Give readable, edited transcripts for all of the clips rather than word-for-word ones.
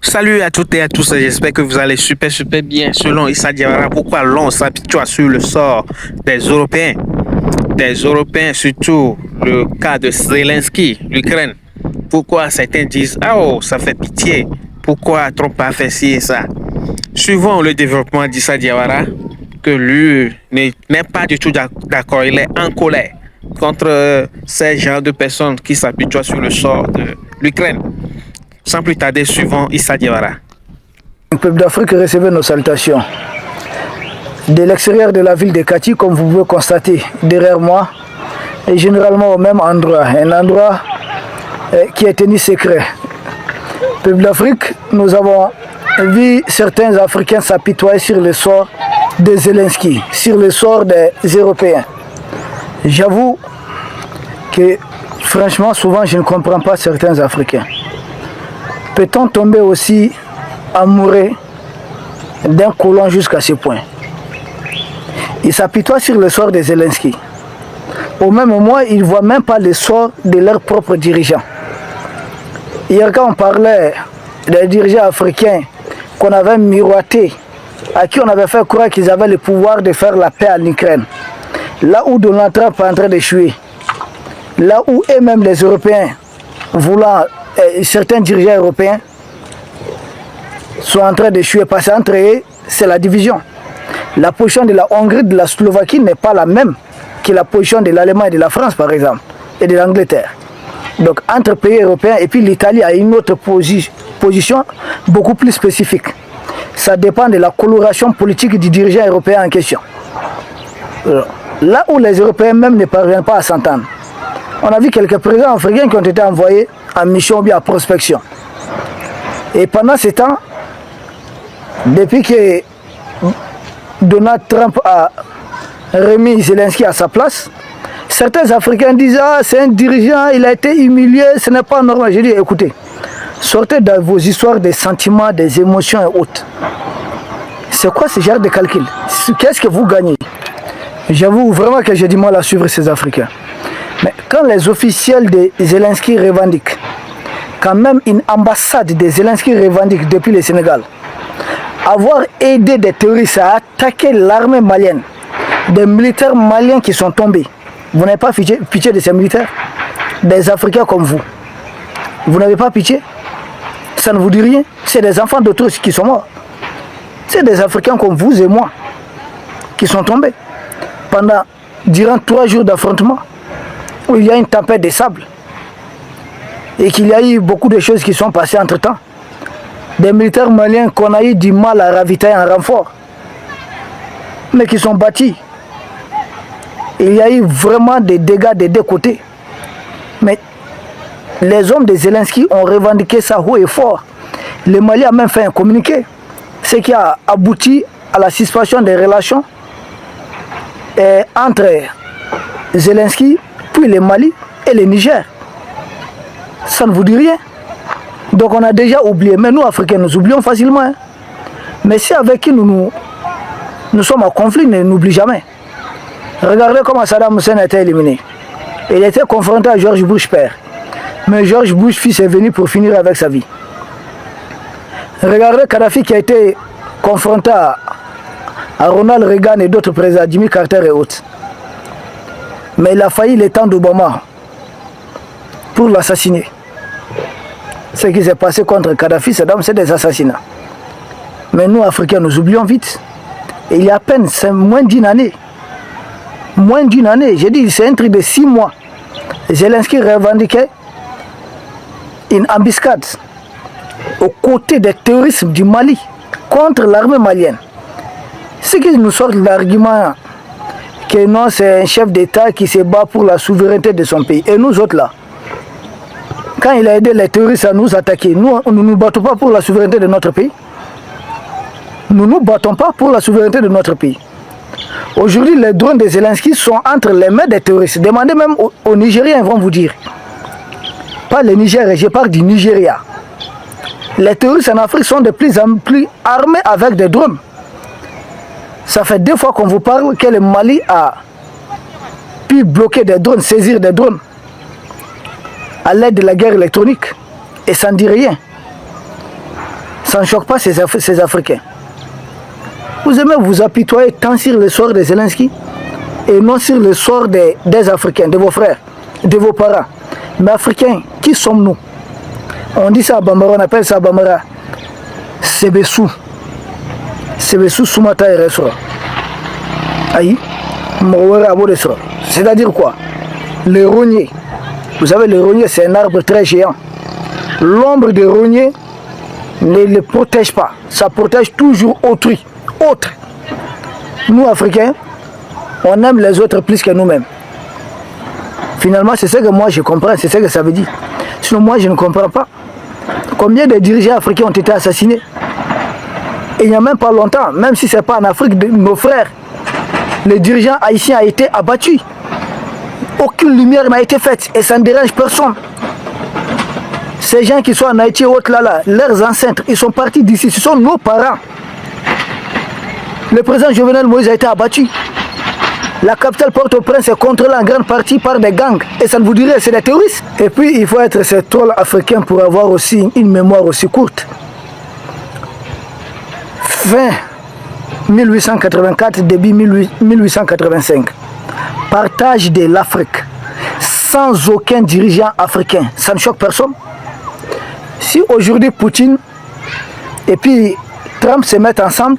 Salut à toutes et à tous, j'espère que vous allez super bien. Selon Issa Diawara, pourquoi l'on s'habitue sur le sort des Européens? Des Européens, surtout le cas de Zelensky, l'Ukraine. Pourquoi certains disent « Ah oh, ça fait pitié, pourquoi Trump a fait ci et ça ?» Suivant le développement d'Issa Diawara, que lui n'est pas du tout d'accord, il est en colère contre ces genres de personnes qui s'habituent sur le sort de l'Ukraine. Sans plus tarder, suivant Issa Diawara. Le peuple d'Afrique recevait nos salutations. De l'extérieur de la ville de Kati, comme vous pouvez constater derrière moi, et généralement au même endroit, un endroit qui est tenu secret. Peuple d'Afrique, nous avons vu certains Africains s'apitoyer sur le sort de Zelensky, sur le sort des Européens. J'avoue que franchement, souvent, je ne comprends pas certains Africains. Peut-on tomber aussi amoureux d'un colon jusqu'à ce point? Ils s'apitoient sur le sort de Zelensky. Au même moment, ils ne voient même pas le sort de leurs propres dirigeants. Hier, quand on parlait des dirigeants africains qu'on avait miroités, à qui on avait fait croire qu'ils avaient le pouvoir de faire la paix en Ukraine, là où Donald Trump est en train d'échouer, là où eux-mêmes les Européens, voulant certains dirigeants européens sont en train d'échouer parce qu'entre eux, c'est la division. La position de la Hongrie, de la Slovaquie n'est pas la même que la position de l'Allemagne et de la France, par exemple, et de l'Angleterre. Donc, entre pays européens, et puis l'Italie a une autre position beaucoup plus spécifique. Ça dépend de la coloration politique du dirigeant européen en question. Là où les Européens même ne parviennent pas à s'entendre. On a vu quelques présidents africains qui ont été envoyés en mission ou bien à prospection. Et pendant ce temps, depuis que Donald Trump a remis Zelensky à sa place, certains Africains disent « Ah, c'est un dirigeant, il a été humilié, ce n'est pas normal. » J'ai dit « Écoutez, sortez de vos histoires des sentiments, des émotions et autres. C'est quoi ce genre de calcul? Qu'est-ce que vous gagnez ?» J'avoue vraiment que j'ai du mal à suivre ces Africains. Mais quand les officiels de Zelensky revendiquent, quand même une ambassade de Zelensky revendique depuis le Sénégal, avoir aidé des terroristes à attaquer l'armée malienne, des militaires maliens qui sont tombés, vous n'avez pas pitié de ces militaires? Des Africains comme vous. Vous n'avez pas pitié? Ça ne vous dit rien? C'est des enfants d'autrui qui sont morts. C'est des Africains comme vous et moi qui sont tombés durant 3 jours d'affrontement, où il y a une tempête de sable et qu'il y a eu beaucoup de choses qui sont passées entre temps. Des militaires maliens qu'on a eu du mal à ravitailler en renfort, mais qui sont bâtis. Il y a eu vraiment des dégâts des deux côtés. Mais les hommes de Zelensky ont revendiqué ça haut et fort. Le Mali a même fait un communiqué, ce qui a abouti à la suspension des relations entre Zelensky, puis le Mali et le Niger. Ça ne vous dit rien? Donc on a déjà oublié. Mais nous, Africains, nous oublions facilement. Hein. Mais si avec qui nous sommes en conflit, ne n'oublie jamais. Regardez comment Saddam Hussein a été éliminé. Il était confronté à George Bush père. Mais George Bush fils est venu pour finir avec sa vie. Regardez Kadhafi qui a été confronté à Ronald Reagan et d'autres présidents, Jimmy Carter et autres. Mais il a failli les temps d'Obama pour l'assassiner. Ce qui s'est passé contre Kadhafi, c'est des assassinats. Mais nous, Africains, nous oublions vite. Et il y a à peine, c'est moins d'une année. Moins d'une année, j'ai dit, c'est un truc de 6 mois. Zelensky revendiquait une embuscade aux côtés des terroristes du Mali contre l'armée malienne. Ce qui nous sort l'argument que non, c'est un chef d'État qui se bat pour la souveraineté de son pays. Et nous autres là, quand il a aidé les terroristes à nous attaquer, nous ne nous battons pas pour la souveraineté de notre pays. Nous ne nous battons pas pour la souveraineté de notre pays. Aujourd'hui, les drones de Zelensky sont entre les mains des terroristes. Demandez même aux Nigériens, ils vont vous dire. Pas les Nigériens, je parle du Nigeria. Les terroristes en Afrique sont de plus en plus armés avec des drones. Ça fait 2 fois qu'on vous parle que le Mali a pu bloquer des drones, saisir des drones à l'aide de la guerre électronique. Et ça ne dit rien. ça ne choque pas ces Africains. Vous aimez vous apitoyer tant sur le sort de Zelensky et non sur le sort des Africains, de vos frères, de vos parents. Mais Africains, qui sommes-nous? On dit ça à Bambara, on appelle ça à Bambara Sebessou. Sebessou Soumata et Resra. Aïe, c'est-à-dire quoi? Le rognier. Vous savez, le rognier, c'est un arbre très géant. L'ombre de rognier ne le protège pas. Ça protège toujours autrui. Autre. Nous, Africains, on aime les autres plus que nous-mêmes. Finalement, c'est ce que moi je comprends, c'est ce que ça veut dire. Sinon, moi, je ne comprends pas. Combien de dirigeants africains ont été assassinés? Et il n'y a même pas longtemps, même si ce n'est pas en Afrique, nos frères, les dirigeants haïtiens ont été abattus. Aucune lumière n'a été faite et ça ne dérange personne. Ces gens qui sont en Haïti, là, leurs ancêtres, ils sont partis d'ici, ce sont nos parents. Le président Jovenel Moïse a été abattu. La capitale Port-au-Prince est contrôlée en grande partie par des gangs. Et ça ne vous dirait, c'est des terroristes. Et puis, il faut être ces trolls africains pour avoir aussi une mémoire aussi courte. Fin 1884, début 1885. Partage de l'Afrique. Sans aucun dirigeant africain. Ça ne choque personne. Si aujourd'hui Poutine et puis Trump se mettent ensemble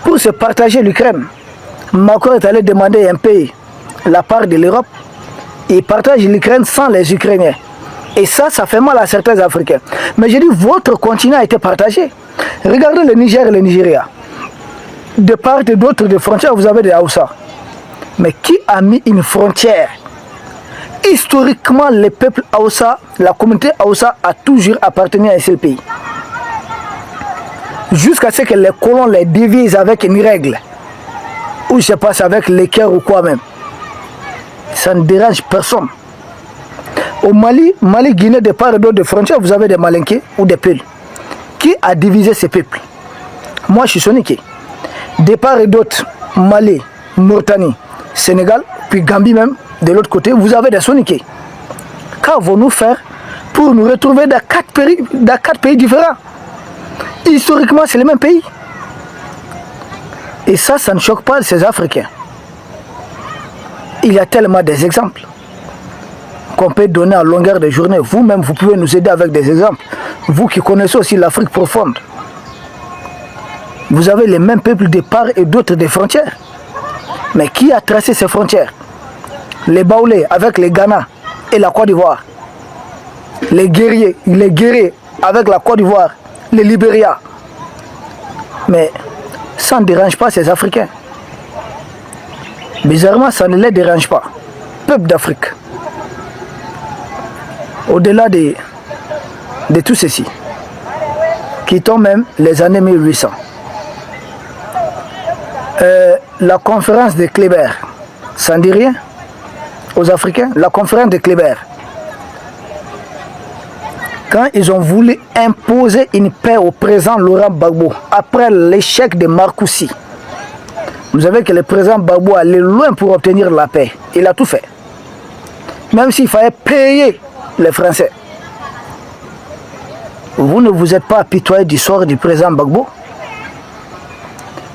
pour se partager l'Ukraine, Macron est allé demander un pays, la part de l'Europe, et partage l'Ukraine sans les Ukrainiens. Et ça fait mal à certains Africains. Mais je dis, votre continent a été partagé. Regardez le Niger et le Nigeria. De part et d'autre des frontières, vous avez des Haoussa. Mais qui a mis une frontière? Historiquement, le peuple Haoussa, la communauté Haoussa a toujours appartenu à un seul pays. Jusqu'à ce que les colons les divisent avec une règle. Ou je passe avec l'équerre ou quoi même. Ça ne dérange personne. Au Mali, Guinée, de part et d'autre des frontières, vous avez des Malinqués ou des Peuls. Qui a divisé ces peuples? Moi, je suis Soniké. De part et d'autre, Mali, Mauritanie, Sénégal, puis Gambie même, de l'autre côté, vous avez des Soniké. Qu'avons-nous faire pour nous retrouver dans quatre pays différents? Historiquement, c'est le même pays. Et ça ne choque pas ces Africains. Il y a tellement des exemples qu'on peut donner à longueur de journée. Vous-même, vous pouvez nous aider avec des exemples. Vous qui connaissez aussi l'Afrique profonde. Vous avez les mêmes peuples de part et d'autre des frontières. Mais qui a tracé ces frontières? Les Baoulés avec les Ghana et la Côte d'Ivoire. Les guerriers avec la Côte d'Ivoire, les Libéria. Mais ça ne dérange pas ces Africains. Bizarrement, ça ne les dérange pas. Peuple d'Afrique. Au-delà de tout ceci, quittons même les années 1800. La conférence de Kléber, ça ne dit rien aux Africains? La conférence de Kléber, quand ils ont voulu imposer une paix au président Laurent Gbagbo, après l'échec de Marcoussi, vous savez que le président Gbagbo allait loin pour obtenir la paix. Il a tout fait. Même s'il fallait payer les Français. Vous ne vous êtes pas apitoyé du sort du président Gbagbo.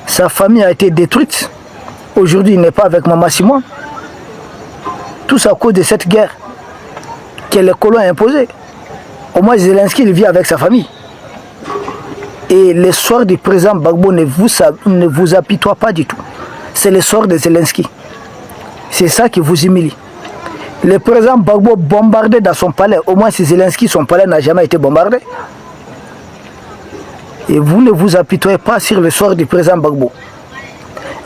Sa famille a été détruite. Aujourd'hui, il n'est pas avec Mama Simon. Tout ça à cause de cette guerre que les colons ont imposée. Au moins, Zelensky, il vit avec sa famille. Et le sort du président Gbagbo ne vous apitoie pas du tout. C'est le sort de Zelensky. C'est ça qui vous humilie. Le président Gbagbo bombardé dans son palais. Au moins, si Zelensky, son palais n'a jamais été bombardé. Et vous ne vous apitoyez pas sur le sort du président Gbagbo.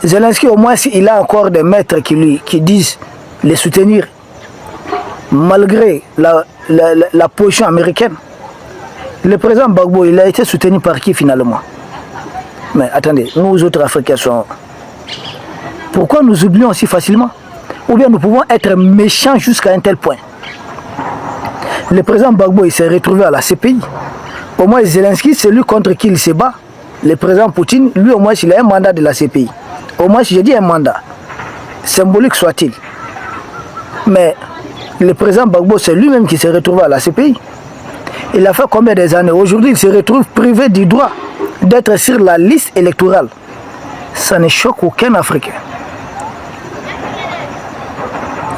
Zelensky, au moins, il a encore des maîtres qui disent les soutenir. Malgré la position américaine. Le président Gbagbo, il a été soutenu par qui finalement? Mais attendez, nous autres Africains sommes... Pourquoi nous oublions si facilement? Ou bien nous pouvons être méchants jusqu'à un tel point. Le président Gbagbo, il s'est retrouvé à la CPI. Au moins Zelensky, c'est lui contre qui il se bat. Le président Poutine, lui au moins, il a un mandat de la CPI. Au moins, j'ai dit un mandat. Symbolique soit-il. Mais le président Gbagbo, c'est lui-même qui s'est retrouvé à la CPI. Il a fait combien des années? Aujourd'hui, il se retrouve privé du droit d'être sur la liste électorale. Ça ne choque aucun Africain.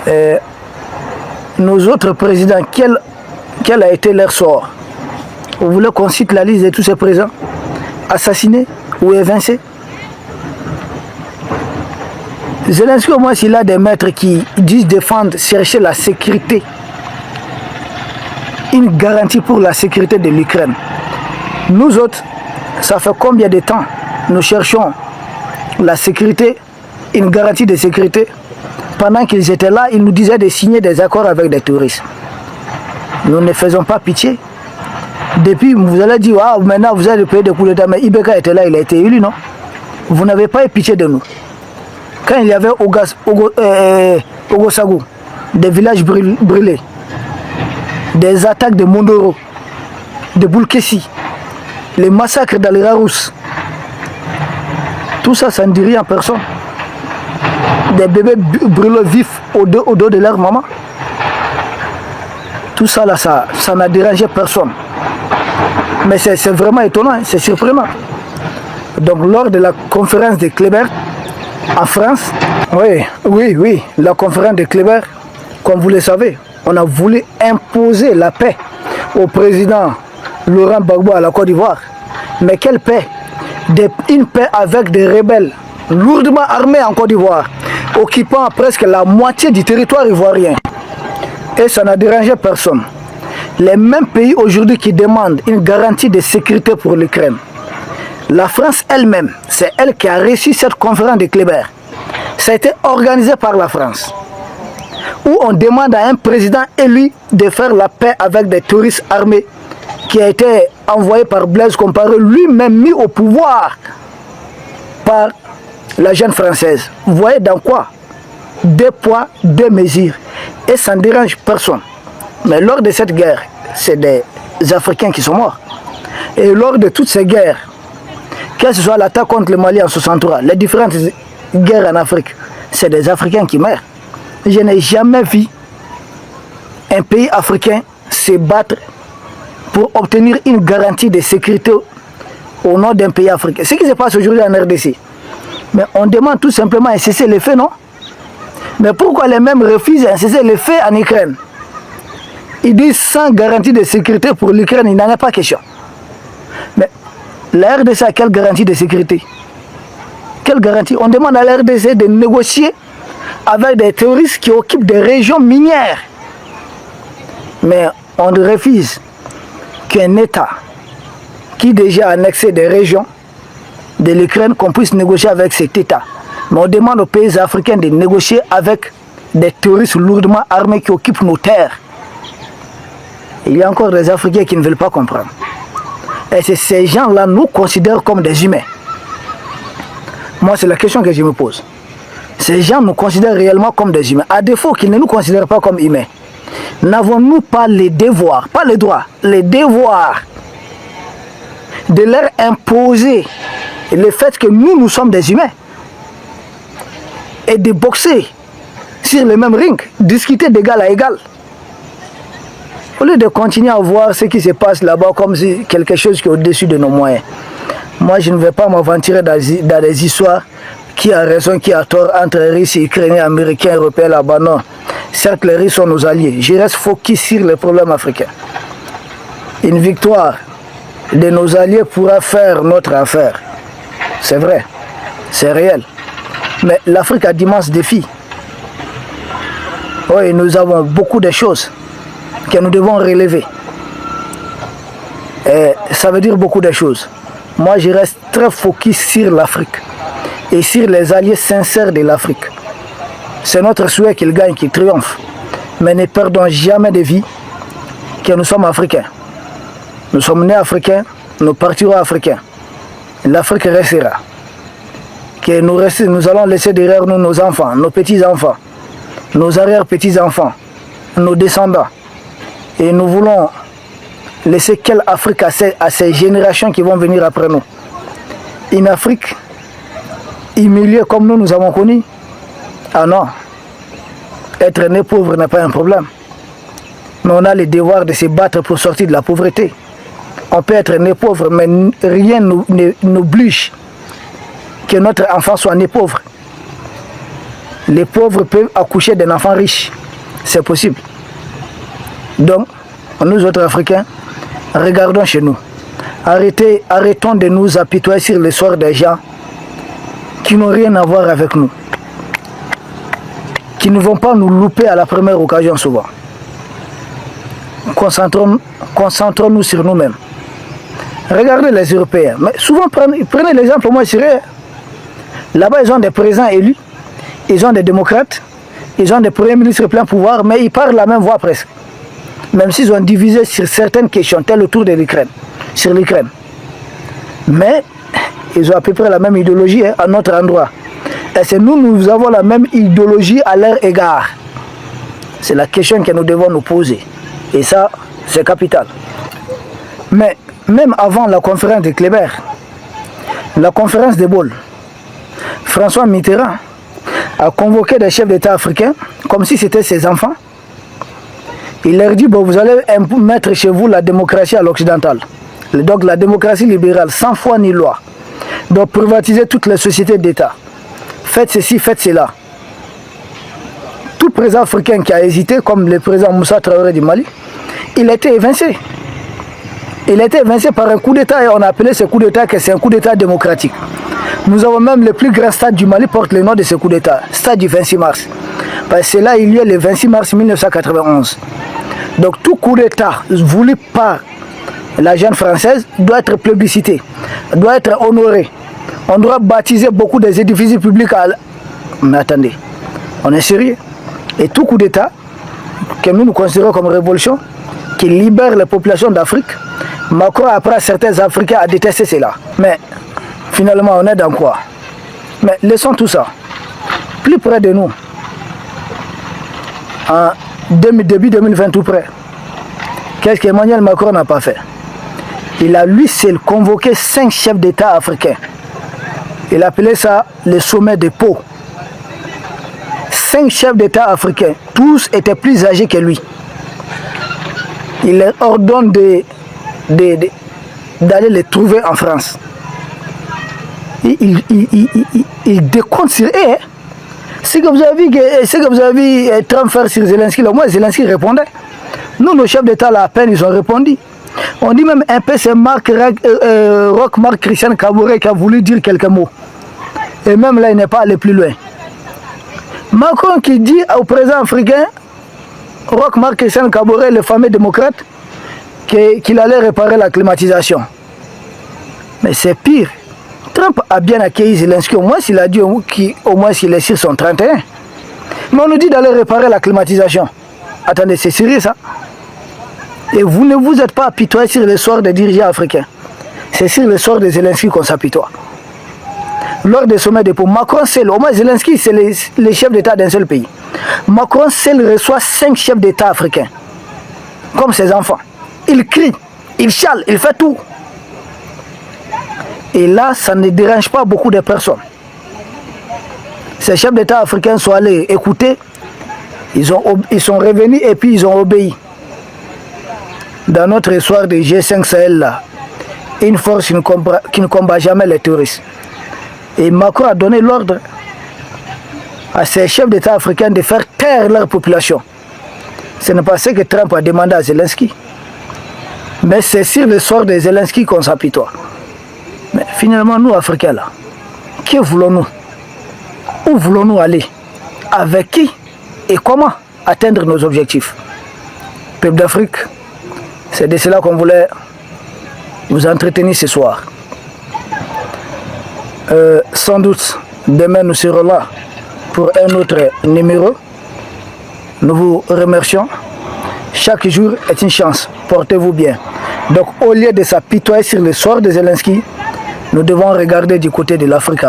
Et nos autres présidents, quel a été leur sort? Vous voulez qu'on cite la liste de tous ces présidents assassinés ou évincés? Zelensky, au moins, s'il a des maîtres qui disent défendre, chercher la sécurité, une garantie pour la sécurité de l'Ukraine. Nous autres, ça fait combien de temps nous cherchons la sécurité, une garantie de sécurité? Pendant qu'ils étaient là, ils nous disaient de signer des accords avec des touristes. Nous ne faisons pas pitié. Depuis, vous allez dire, ah, maintenant vous avez payé des coups d'État, mais Ibeka était là, il a été élu, non? Vous n'avez pas eu pitié de nous. Quand il y avait Ogosagou, des villages brûlés, des attaques de Mondoro, de Boulkessi, les massacres dans les Rousse, tout ça, ça ne dit rien à personne. Des bébés brûlés vifs au dos de leur maman. Tout ça, là, ça n'a dérangé personne. Mais c'est vraiment étonnant, c'est surprenant. Donc, lors de la conférence de Kléber, en France, oui, la conférence de Kléber, comme vous le savez, on a voulu imposer la paix au président Laurent Gbagbo à la Côte d'Ivoire. Mais quelle paix? Une paix avec des rebelles lourdement armés en Côte d'Ivoire, occupant presque la moitié du territoire ivoirien. Et ça n'a dérangé personne. Les mêmes pays aujourd'hui qui demandent une garantie de sécurité pour l'Ukraine. La France elle-même, c'est elle qui a reçu cette conférence de Kléber. Ça a été organisé par la France. Où on demande à un président élu de faire la paix avec des terroristes armés qui a été envoyé par Blaise Compaoré, lui-même mis au pouvoir par la jeune française. Vous voyez dans quoi? 2 poids, 2 mesures. Et ça ne dérange personne. Mais lors de cette guerre, c'est des Africains qui sont morts. Et lors de toutes ces guerres, que ce soit l'attaque contre le Mali en 63, les différentes guerres en Afrique, c'est des Africains qui meurent. Je n'ai jamais vu un pays africain se battre pour obtenir une garantie de sécurité au nom d'un pays africain. Ce qui se passe aujourd'hui en RDC. Mais on demande tout simplement un cessez-le-feu, non? Mais pourquoi les mêmes refusent un cessez-le-feu en Ukraine? Ils disent sans garantie de sécurité pour l'Ukraine, il n'en a pas question. Mais la RDC a quelle garantie de sécurité? Quelle garantie? On demande à la RDC de négocier avec des terroristes qui occupent des régions minières. Mais on refuse qu'un État qui déjà a annexé des régions de l'Ukraine, qu'on puisse négocier avec cet État. Mais on demande aux pays africains de négocier avec des terroristes lourdement armés qui occupent nos terres. Il y a encore des Africains qui ne veulent pas comprendre. Et ces gens-là nous considèrent comme des humains. Moi, c'est la question que je me pose. Ces gens nous considèrent réellement comme des humains. À défaut qu'ils ne nous considèrent pas comme humains, n'avons-nous pas les devoirs, pas les droits, les devoirs de leur imposer le fait que nous sommes des humains et de boxer sur le même ring, discuter d'égal à égal? Au lieu de continuer à voir ce qui se passe là-bas comme si quelque chose qui est au-dessus de nos moyens. Moi, je ne vais pas m'aventurer dans des histoires qui a raison, qui a tort entre Russes, Ukrainiens, Américains, Européens là-bas. Non. Certes, les Russes sont nos alliés. Je reste focus sur les problèmes africains. Une victoire de nos alliés pourra faire notre affaire. C'est vrai, c'est réel. Mais l'Afrique a d'immenses défis. Oui, nous avons beaucoup de choses que nous devons relever. Et ça veut dire beaucoup de choses. Moi, je reste très focus sur l'Afrique et sur les alliés sincères de l'Afrique. C'est notre souhait qu'ils gagnent, qu'ils triomphent. Mais ne perdons jamais de vue que nous sommes Africains. Nous sommes nés Africains, nous partirons Africains. L'Afrique restera. Que nous allons laisser derrière nous nos enfants, nos petits-enfants, nos arrière-petits-enfants, nos descendants. Et nous voulons laisser quelle Afrique à ces générations qui vont venir après nous? Une Afrique humiliée comme nous avons connu? Ah non. Être né pauvre n'est pas un problème. mais on a le devoir de se battre pour sortir de la pauvreté. On peut être né pauvre, mais rien n'oblige que notre enfant soit né pauvre. Les pauvres peuvent accoucher d'un enfant riche. C'est possible. Donc, nous autres Africains, regardons chez nous. Arrêtons de nous apitoyer sur le sort des gens qui n'ont rien à voir avec nous, qui ne vont pas nous louper à la première occasion souvent. Concentrons-nous sur nous-mêmes. Regardez les Européens. Mais souvent, prenez l'exemple au moins sérieux. Là-bas, ils ont des présidents élus, ils ont des démocrates, ils ont des premiers ministres plein pouvoir, mais ils parlent la même voix presque. Même s'ils ont divisé sur certaines questions, tel autour de l'Ukraine, sur l'Ukraine. Mais ils ont à peu près la même idéologie à notre endroit. Et c'est nous avons la même idéologie à leur égard. C'est la question que nous devons nous poser. Et ça, c'est capital. Mais même avant la conférence de Kléber, la conférence de Bâle, François Mitterrand a convoqué des chefs d'État africains comme si c'était ses enfants. Il leur dit, bon, vous allez mettre chez vous la démocratie à l'occidentale. Donc la démocratie libérale, sans foi ni loi. Donc privatiser toutes les sociétés d'État. Faites ceci, faites cela. Tout président africain qui a hésité, comme le président Moussa Traoré du Mali, il a été évincé. Il a été évincé par un coup d'État et on a appelé ce coup d'État que c'est un coup d'État démocratique. Nous avons même le plus grand stade du Mali porte le nom de ce coup d'État, stade du 26 mars. Parce que c'est là il y a le 26 mars 1991. Donc tout coup d'État voulu par la jeune française doit être plébiscité, doit être honoré. On doit baptiser beaucoup des édifices publics. Mais attendez, on est sérieux. Et tout coup d'État que nous considérons comme révolution, qui libère les populations d'Afrique, Macron apprend certains Africains à détester cela. Mais finalement, on est dans quoi? Mais laissons tout ça. Plus près de nous, en début 2020 tout près, qu'est-ce qu'Emmanuel Macron n'a pas fait? Il a lui seul convoqué 5 chefs d'État africains. Il appelait ça le sommet de Pau. 5 chefs d'État africains, tous étaient plus âgés que lui. Il leur ordonne d'aller les trouver en France. Il décompte sur eux. Ce que vous avez vu Trump faire sur Zelensky, au moins Zelensky répondait. Nous, nos chefs d'État, à peine, ils ont répondu. On dit même un peu, c'est Roch Marc Christian Kabore qui a voulu dire quelques mots. Et même là, il n'est pas allé plus loin. Macron qui dit au président africain, Roch Marc Christian Kabore, le fameux démocrate, qu'il allait réparer la climatisation. Mais c'est pire. Trump a bien accueilli Zelensky, au moins s'il a dit au moins s'il est sur son 31. Mais on nous dit d'aller réparer la climatisation. Attendez, c'est sérieux ça? Et vous ne vous êtes pas apitoyé sur le sort des dirigeants africains. C'est sur le sort de Zelensky qu'on s'apitoie. Lors des sommets de Pau, Macron seul, au moins Zelensky c'est les chefs d'État d'un seul pays. Macron seul reçoit 5 chefs d'État africains, comme ses enfants. Il crie, il chiale, il fait tout. Et là, ça ne dérange pas beaucoup de personnes. Ces chefs d'État africains sont allés écouter, ils sont revenus et puis ils ont obéi. Dans notre histoire de G5 Sahel, là, une force qui ne combat jamais les terroristes. Et Macron a donné l'ordre à ces chefs d'État africains de faire taire leur population. Ce n'est pas ce que Trump a demandé à Zelensky. Mais c'est sur le sort de Zelensky qu'on s'apitoie. Mais finalement, nous, Africains, là, que voulons-nous? Où voulons-nous aller? Avec qui? Et comment atteindre nos objectifs? Peuple d'Afrique, c'est de cela qu'on voulait vous entretenir ce soir. Sans doute, demain, nous serons là pour un autre numéro. Nous vous remercions. Chaque jour est une chance. Portez-vous bien. Donc, au lieu de s'apitoyer sur le sort de Zelensky, nous devons regarder du côté de l'Afrique.